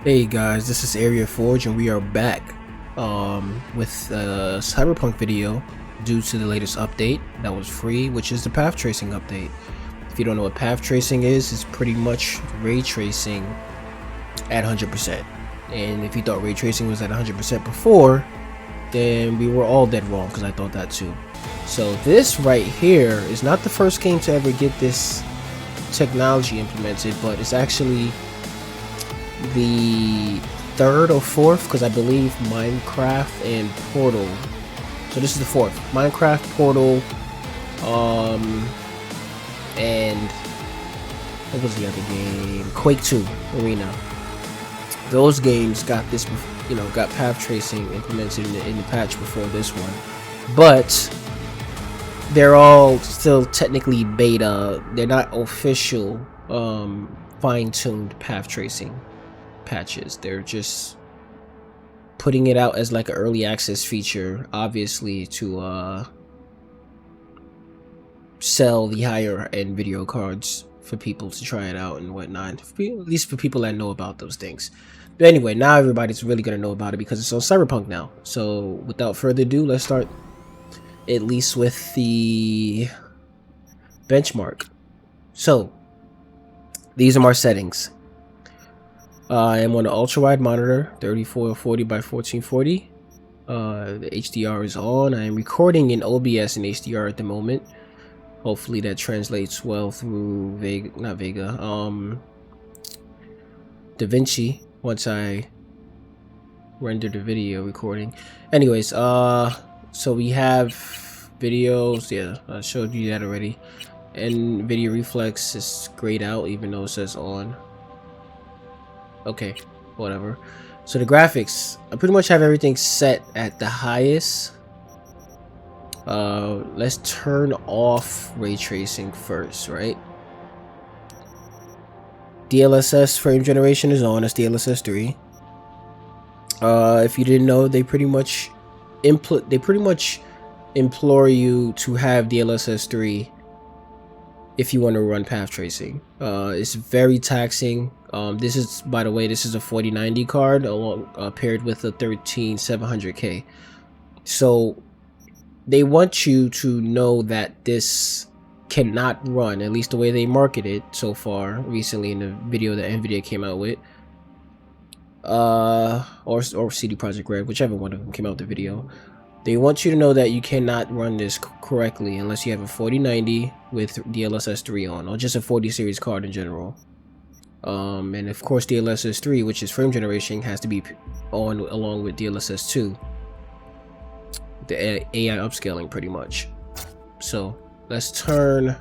Hey guys, this is Area Forge and we are back with a Cyberpunk video due to the latest update that was free, which is the path tracing update. If you don't know what path tracing is, it's pretty much ray tracing at 100%. And if you thought ray tracing was at 100% before, then we were all dead wrong, because I thought that too. So this right here is not the first game to ever get this technology implemented, but it's actually the third or fourth, because I believe Minecraft and Portal. So this is the fourth. Minecraft, Portal, and what was the other game? Quake 2 Arena. Those games got this, got path tracing implemented in the patch before this one, but they're all still technically beta. They're not official fine-tuned path tracing patches. They're just putting it out as like an early access feature, obviously to sell the higher end video cards for people to try it out and whatnot, at least for people that know about those things. But anyway, now everybody's really gonna know about it because it's on Cyberpunk now. So without further ado, let's start at least with the benchmark. So these are my settings. I am on an ultrawide monitor, 3440 by 1440. The HDR is on. I am recording in OBS and HDR at the moment. Hopefully that translates well through DaVinci once I render the video recording. Anyways, so we have videos. Yeah, I showed you that already. And video reflex is grayed out even though it says on. Okay, whatever. So the graphics, I pretty much have everything set at the highest. Let's turn off ray tracing first, right? DLSS frame generation is on. It's DLSS 3. If you didn't know, they pretty much implore you to have DLSS 3 if you want to run path tracing. It's very taxing. This is, by the way, this is a 4090 card along paired with a 13700K. So they want you to know that this cannot run, at least the way they market it so far recently in the video that nvidia came out with, or CD Projekt Red, whichever one of them came out with the video. They want you to know that you cannot run this correctly unless you have a 4090 with DLSS 3 on, or just a 40 series card in general. And of course DLSS 3, which is frame generation, has to be on along with DLSS 2, the AI upscaling pretty much. So let's turn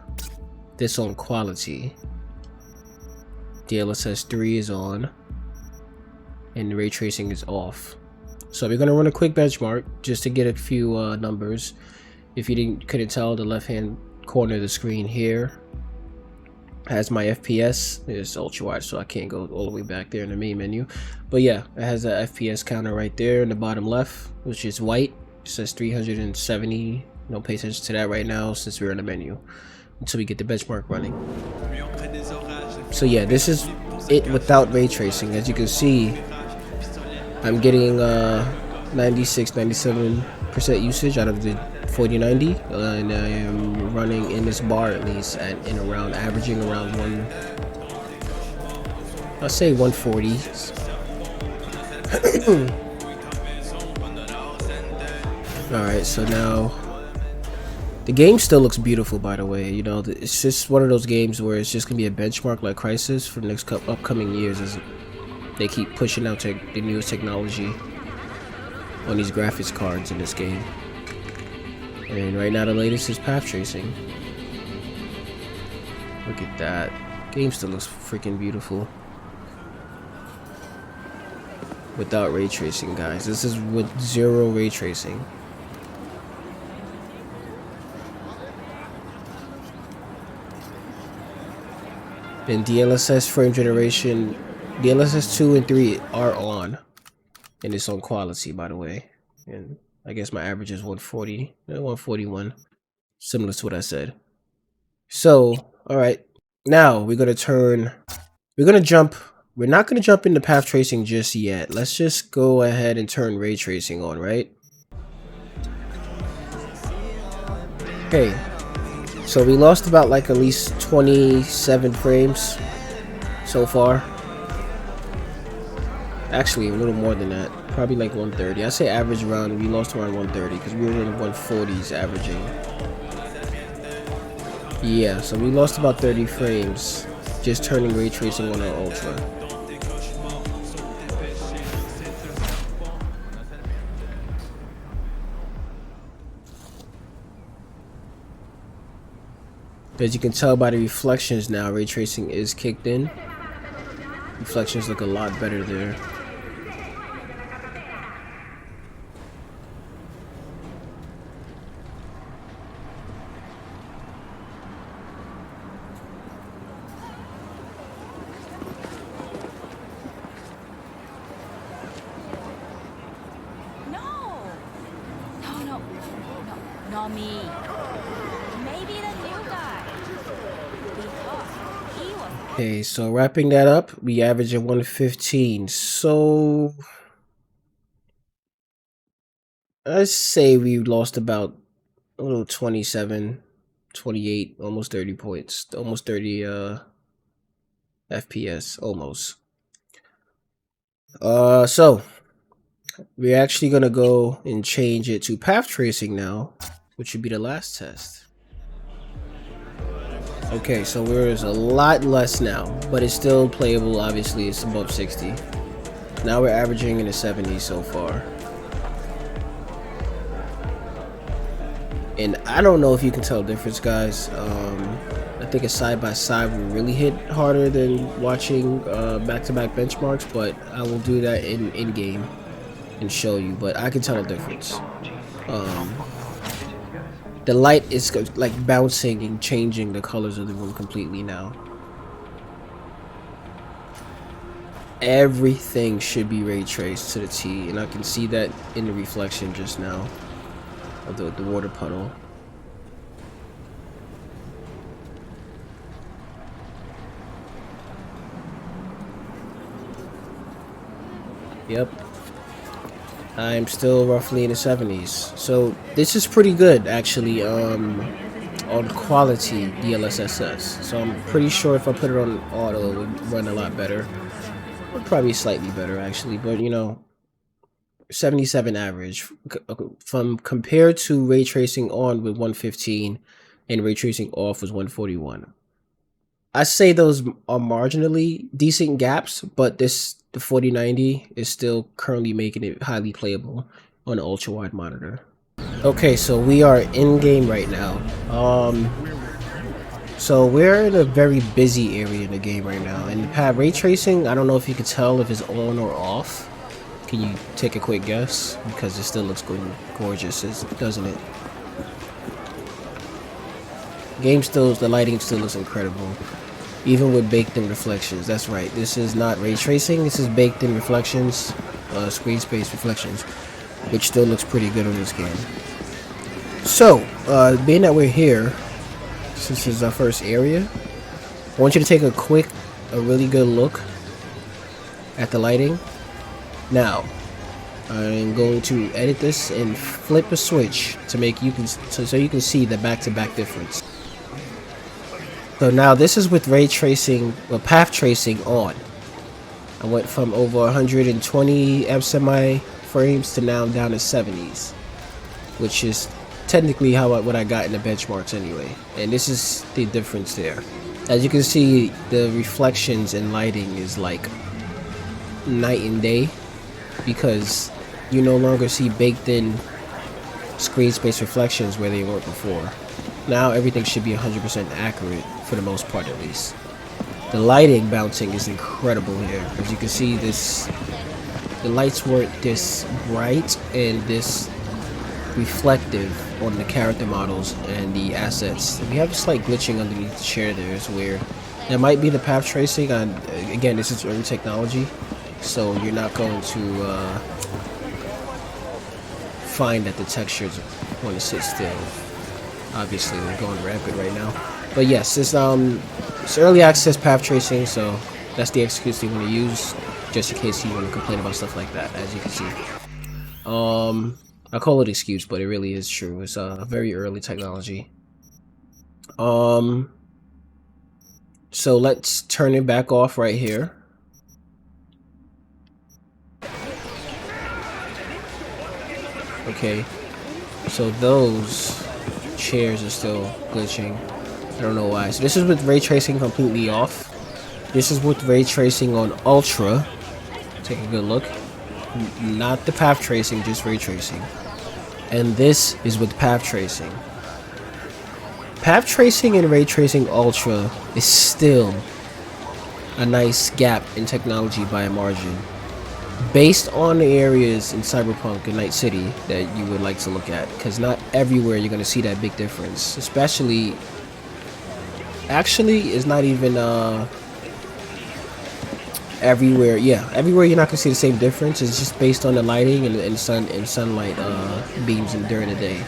this on quality. DLSS 3 is on and the ray tracing is off. So we're going to run a quick benchmark just to get a few numbers. If you couldn't tell, the left hand corner of the screen here has my FPS. It's ultra wide, so I can't go all the way back there in the main menu. But yeah, it has a FPS counter right there in the bottom left, which is white. It says 370. Don't pay attention to that right now since we're in the menu until we get the benchmark running. So yeah, this is it without ray tracing. As you can see, I'm getting 96-97% usage out of the 4090, and I am running in this bar at least at averaging around I'll say 140. Alright, so now the game still looks beautiful, by the way. You know, it's just one of those games where it's just gonna be a benchmark like Crisis for the next upcoming years as they keep pushing out the newest technology on these graphics cards in this game. And right now the latest is path tracing. Look at that. Game still looks freaking beautiful. Without ray tracing, guys. This is with zero ray tracing. And DLSS frame generation, DLSS 2 and 3 are on, and it's on quality, by the way. And I guess my average is 140, 141, similar to what I said. So, all right, now we're gonna jump we're not going to jump into path tracing just yet. Let's just go ahead and turn ray tracing on, right? Okay, so we lost about like at least 27 frames so far. Actually, a little more than that. Probably like 130. I say average around, we lost around 130 because we were in 140s averaging. Yeah, so we lost about 30 frames just turning ray tracing on our Ultra. As you can tell by the reflections now, ray tracing is kicked in. Reflections look a lot better there. Not me. Maybe the new guy. Because he was. Okay, so wrapping that up, we average at 115. So I'd say we lost about a little 27, 28, almost 30 points, almost 30 FPS, almost. So we're actually gonna go and change it to path tracing now, which should be the last test. Okay, so there's a lot less now, but it's still playable. Obviously, it's above 60. Now we're averaging in the 70s so far. And I don't know if you can tell the difference, guys. I think a side-by-side will really hit harder than watching back-to-back benchmarks, but I will do that in-game and show you. But I can tell the difference. The light is like bouncing and changing the colors of the room completely now. Everything should be ray traced to the T, and I can see that in the reflection just now of the water puddle. Yep. I'm still roughly in the 70s. So this is pretty good actually on quality DLSS. So I'm pretty sure if I put it on auto it would run a lot better. Or probably slightly better actually, but you know, 77 average from compared to ray tracing on with 115 and ray tracing off was 141. I say those are marginally decent gaps, but the 4090 is still currently making it highly playable on an ultra-wide monitor. Okay, so we are in game right now. So we're in a very busy area in the game right now. And the pad ray tracing, I don't know if you can tell if it's on or off. Can you take a quick guess? Because it still looks gorgeous, doesn't it? Game still, the lighting still looks incredible. Even with baked-in reflections. That's right. This is not ray tracing. This is baked-in reflections, screen space reflections, which still looks pretty good on this game. So, being that we're here, since this is our first area, I want you to take a really good look at the lighting. Now, I'm going to edit this and flip a switch to make so you can see the back-to-back difference. So now this is with ray tracing, or path tracing on. I went from over 120 fsmi frames to now down to 70s, which is technically what I got in the benchmarks anyway. And this is the difference there. As you can see, the reflections and lighting is like night and day, because you no longer see baked-in screen space reflections where they weren't before. Now everything should be 100% accurate, for the most part at least. The lighting bouncing is incredible here. As you can see, the lights weren't this bright and this reflective on the character models and the assets. We have a slight glitching underneath the chair there. It's weird. That might be the path tracing. Again, this is early technology, so you're not going to find that the textures want to sit still. Obviously, they're going rampant right now. But yes, it's early access path tracing, so That's the excuse they want to use, just in case you want to complain about stuff like that. As you can see, I call it excuse, but it really is true. It's a very early technology. So let's turn it back off right here. Okay, so those chairs are still glitching. I don't know why. So this is with ray tracing completely off. This is with ray tracing on Ultra. Take a good look. Not the path tracing, just ray tracing. And this is with path tracing. Path tracing and ray tracing Ultra is still a nice gap in technology by a margin, based on the areas in Cyberpunk and Night City that you would like to look at, because not everywhere you're going to see that big difference. Especially, actually, it's not even everywhere. Yeah, everywhere you're not going to see the same difference. It's just based on the lighting and sunlight beams during the day.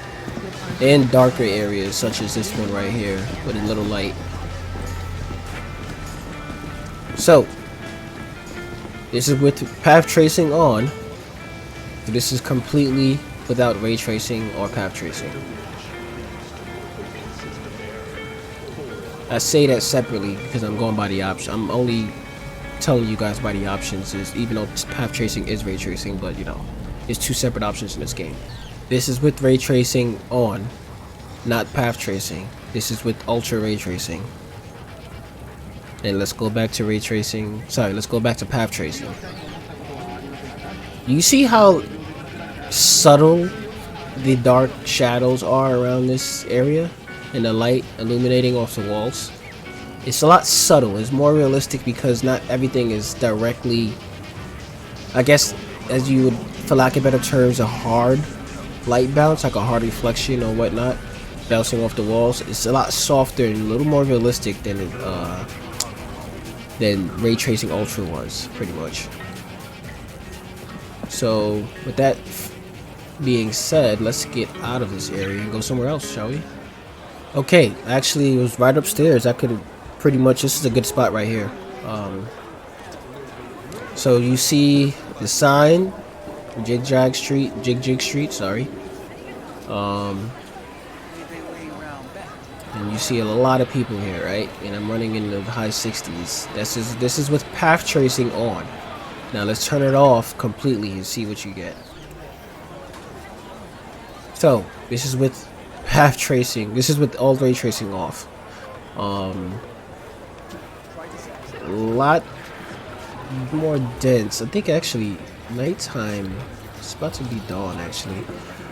And darker areas such as this one right here with a little light. So this is with path tracing on. This is completely without ray tracing or path tracing. I say that separately because I'm going by the option. I'm only telling you guys by the options, is even though path tracing is ray tracing, but you know, it's two separate options in this game. This is with ray tracing on, not path tracing. This is with ultra ray tracing. And let's go back to ray tracing. Sorry, let's go back to path tracing. You see how subtle the dark shadows are around this area and the light illuminating off the walls? It's a lot subtle. It's more realistic because not everything is directly, I guess, as you would, for lack of better terms, a hard light bounce, like a hard reflection or whatnot, bouncing off the walls. It's a lot softer and a little more realistic than ray tracing Ultra was, pretty much. So with that being said, let's get out of this area and go somewhere else, shall we? Okay, actually it was right upstairs. I could pretty much, this is a good spot right here. So you see the sign, Jig Street, sorry. And you see a lot of people here, right? And I'm running in the high 60s. This is with path tracing on. Now let's turn it off completely and see what you get. So this is with path tracing. This is with all ray tracing off. A lot more dense. I think actually nighttime. It's about to be dawn actually.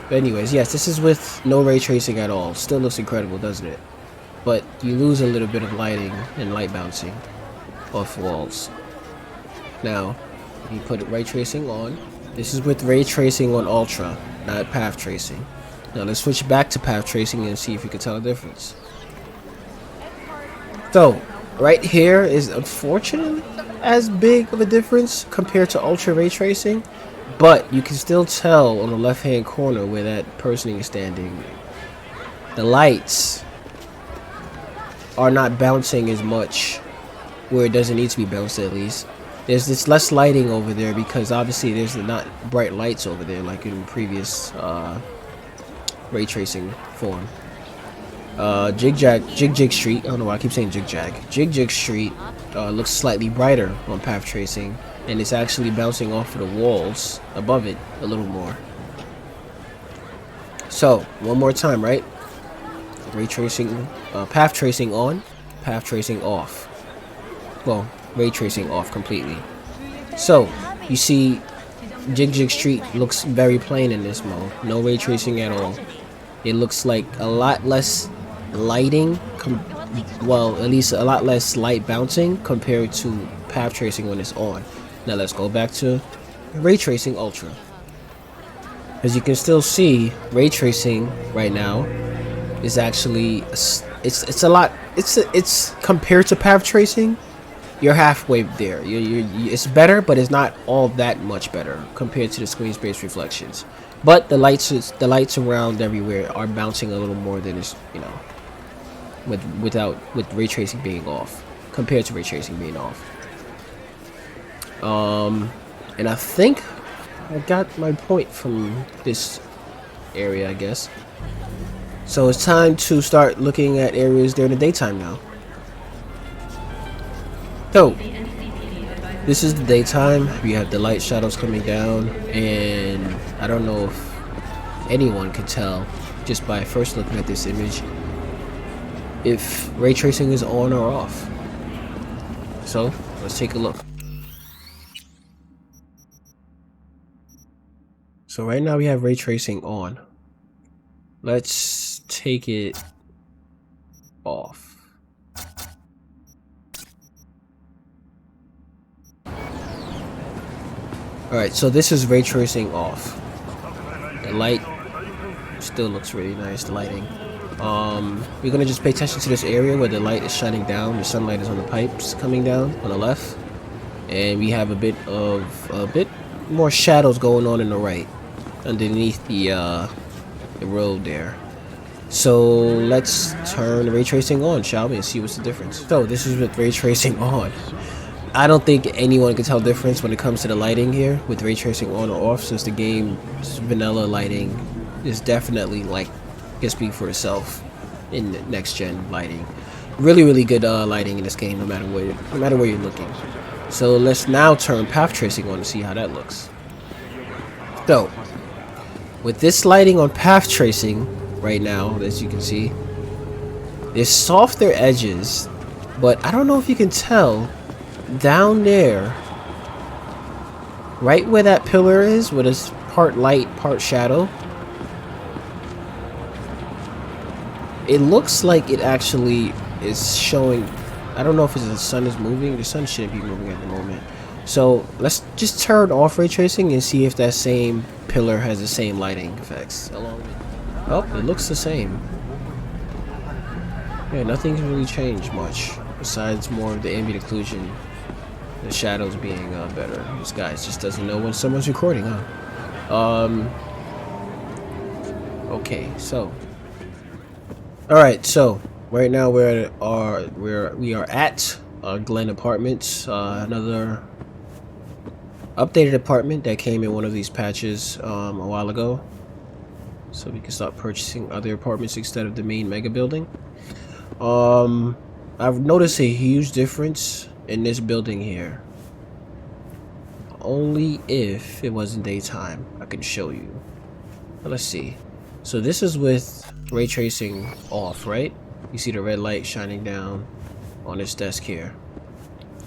But anyways, yes, this is with no ray tracing at all. Still looks incredible, doesn't it? But you lose a little bit of lighting and light bouncing off walls. Now, you put ray tracing on. This is with ray tracing on Ultra, not path tracing. Now let's switch back to path tracing and see if you can tell the difference. So, right here is unfortunately as big of a difference compared to Ultra ray tracing. But you can still tell on the left hand corner where that person is standing, the lights are not bouncing as much where it doesn't need to be bounced, at least. There's this less lighting over there because obviously there's not bright lights over there like in previous ray tracing form. Jig Street, I don't know why I keep saying Jig Street looks slightly brighter on path tracing. And it's actually bouncing off of the walls above it a little more. So, one more time, right? Ray tracing, path tracing on, path tracing off. Well, ray tracing off completely. So, you see Jig Street looks very plain in this mode. No ray tracing at all. It looks like a lot less lighting, well, at least a lot less light bouncing compared to path tracing when it's on. Now let's go back to ray tracing Ultra. As you can still see, ray tracing right now is actually it's compared to path tracing, you're halfway there. It's better, but it's not all that much better compared to the screen space reflections. But the lights around everywhere are bouncing a little more than it's, you know, with ray tracing being off compared to ray tracing being off. And I think I got my point from this area, I guess. So it's time to start looking at areas during the daytime now. So this is the daytime. We have the light shadows coming down, and I don't know if anyone could tell just by first looking at this image if ray tracing is on or off. So let's take a look. So right now we have ray tracing on. Let's take it off. Alright, so this is ray tracing off. The light still looks really nice, the lighting. We're gonna just pay attention to this area where the light is shining down, the sunlight is on the pipes coming down on the left. And we have a bit more shadows going on in the right, underneath the road there. So let's turn ray tracing on, shall we, and see what's the difference. So this is with ray tracing on. I don't think anyone can tell the difference when it comes to the lighting here with ray tracing on or off, since the game's vanilla lighting is definitely, like, can speak for itself in next gen lighting. Really good lighting in this game, no matter where you're looking. So let's now turn path tracing on to see how that looks. So with this lighting on path tracing right now, as you can see, there's softer edges, but I don't know if you can tell down there, right where that pillar is, where it's part light, part shadow, it looks like it actually is showing. I don't know if it's the sun is moving. The sun shouldn't be moving at the moment. So let's just turn off ray tracing and see if that same pillar has the same lighting effects along with. Oh, it looks the same. Yeah, nothing's really changed much besides more of the ambient occlusion, the shadows being better. This guy just doesn't know when someone's recording, huh? Okay, so all right, so right now we are at Glen Apartments, another updated apartment that came in one of these patches a while ago, so we can start purchasing other apartments instead of the main mega building. I've noticed a huge difference in this building here. Only if it wasn't daytime I can show you. But let's see. So this is with ray tracing off, right? You see the red light shining down on this desk here.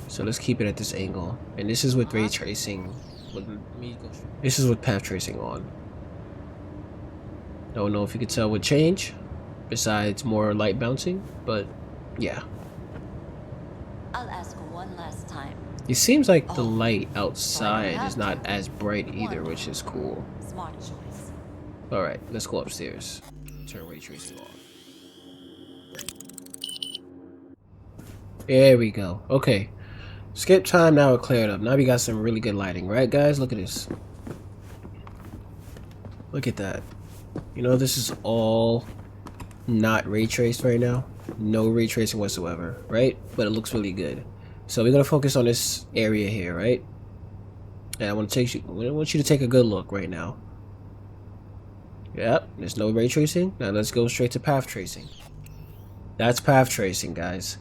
So let's keep it at this angle. And this is with ray tracing. This is with path tracing on. Don't know if you could tell what change besides more light bouncing, but yeah. I'll ask one last time. It seems like the light outside is not as bright either, which is cool. Smart choice. Alright, let's go upstairs. Turn ray tracing off. There we go. Okay. Skip time, now it cleared up. Now we got some really good lighting, right guys? Look at this. Look at that. You know, this is all not ray traced right now. No ray tracing whatsoever, right? But it looks really good. So we're gonna focus on this area here, right? And I want you to take a good look right now. Yep, there's no ray tracing. Now let's go straight to path tracing. That's path tracing, guys.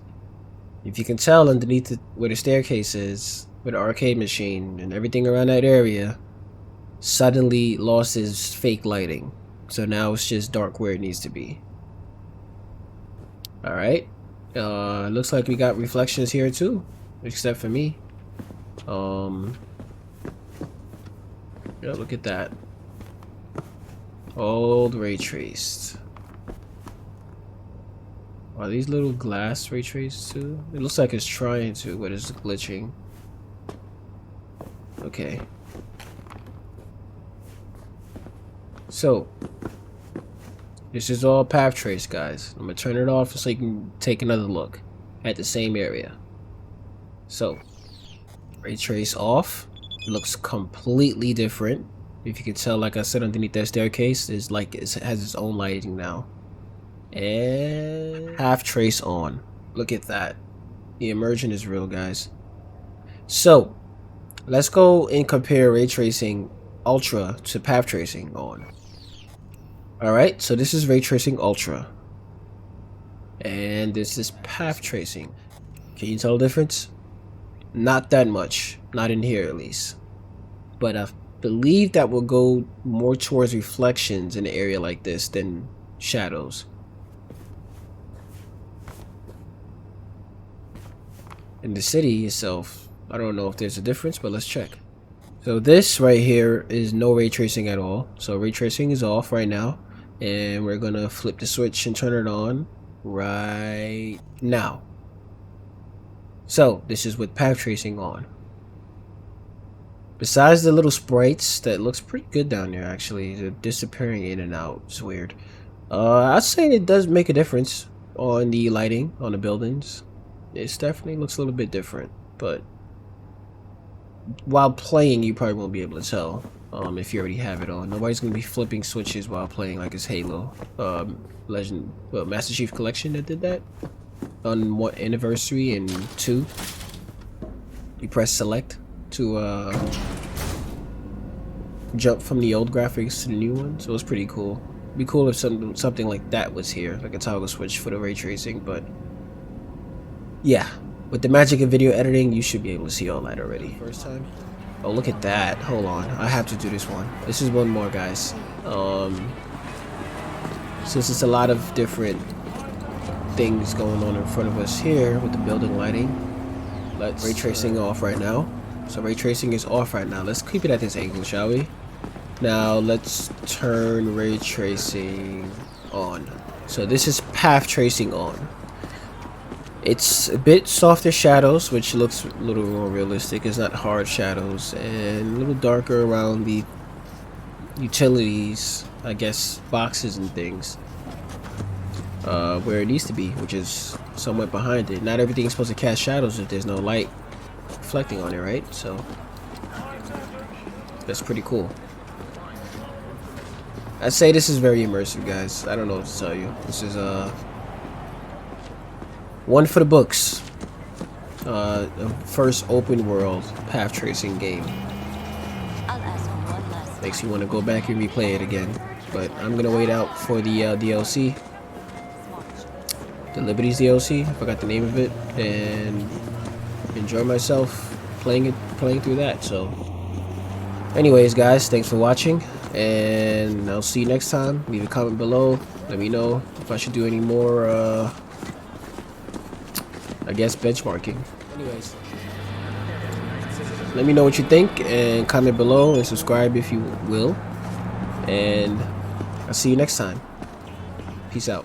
If you can tell underneath where the staircase is, where the arcade machine and everything around that area suddenly lost its fake lighting. So now it's just dark where it needs to be. Alright. Looks like we got reflections here too, except for me. Yeah, look at that. Old ray traced. Are these little glass ray traced too? It looks like it's trying to, but it's glitching. Okay. So this is all path trace, guys. I'm gonna turn it off so you can take another look at the same area. So ray trace off. It looks completely different. If you can tell, like I said, underneath that staircase is like it has its own lighting now. And half trace on. Look at that. The immersion is real, guys. So Let's go and compare ray tracing ultra to path tracing on. Alright, so this is ray tracing ultra. And this is path tracing. Can you tell the difference? Not that much. Not in here at least. But I believe that will go more towards reflections in an area like this than shadows. In the city itself, I don't know if there's a difference, but let's check. So this right here is no ray tracing at all. So ray tracing is off right now. And we're gonna flip the switch and turn it on right now. So this is with path tracing on. Besides the little sprites, that looks pretty good down there actually. They're disappearing in and out. It's weird. I'd say it does make a difference on the lighting on the buildings. It definitely looks a little bit different, but while playing you probably won't be able to tell if you already have it on. Nobody's gonna be flipping switches while playing like it's Halo. Master Chief Collection that did that on what anniversary and 2. You press select to jump from the old graphics to the new one, so it was pretty cool. It'd be cool if something like that was here, like a toggle switch for the ray tracing, but yeah, with the magic of video editing, you should be able to see all that already. First time. Oh, look at that. Hold on. I have to do this one. This is one more, guys. Since it's a lot of different things going on in front of us here with the building lighting, let's ray tracing off right now. So ray tracing is off right now. Let's keep it at this angle, shall we? Now let's turn ray tracing on. So this is path tracing on. It's a bit softer shadows, which looks a little more realistic. It's not hard shadows, and a little darker around the utilities, I guess, boxes and things, where it needs to be, which is somewhat behind it. Not everything is supposed to cast shadows if there's no light reflecting on it, right? So that's pretty cool. I'd say this is very immersive, guys. I don't know what to tell you. This is one for the books. First open world path tracing game. I'll ask one last Makes you want to go back and replay it again. But I'm gonna wait out for the DLC, the Liberties DLC. I forgot the name of it, and enjoy myself playing through that. So, anyways, guys, thanks for watching, and I'll see you next time. Leave a comment below. Let me know if I should do any more. I guess benchmarking. Anyways, let me know what you think and comment below and subscribe if you will. And I'll see you next time. Peace out.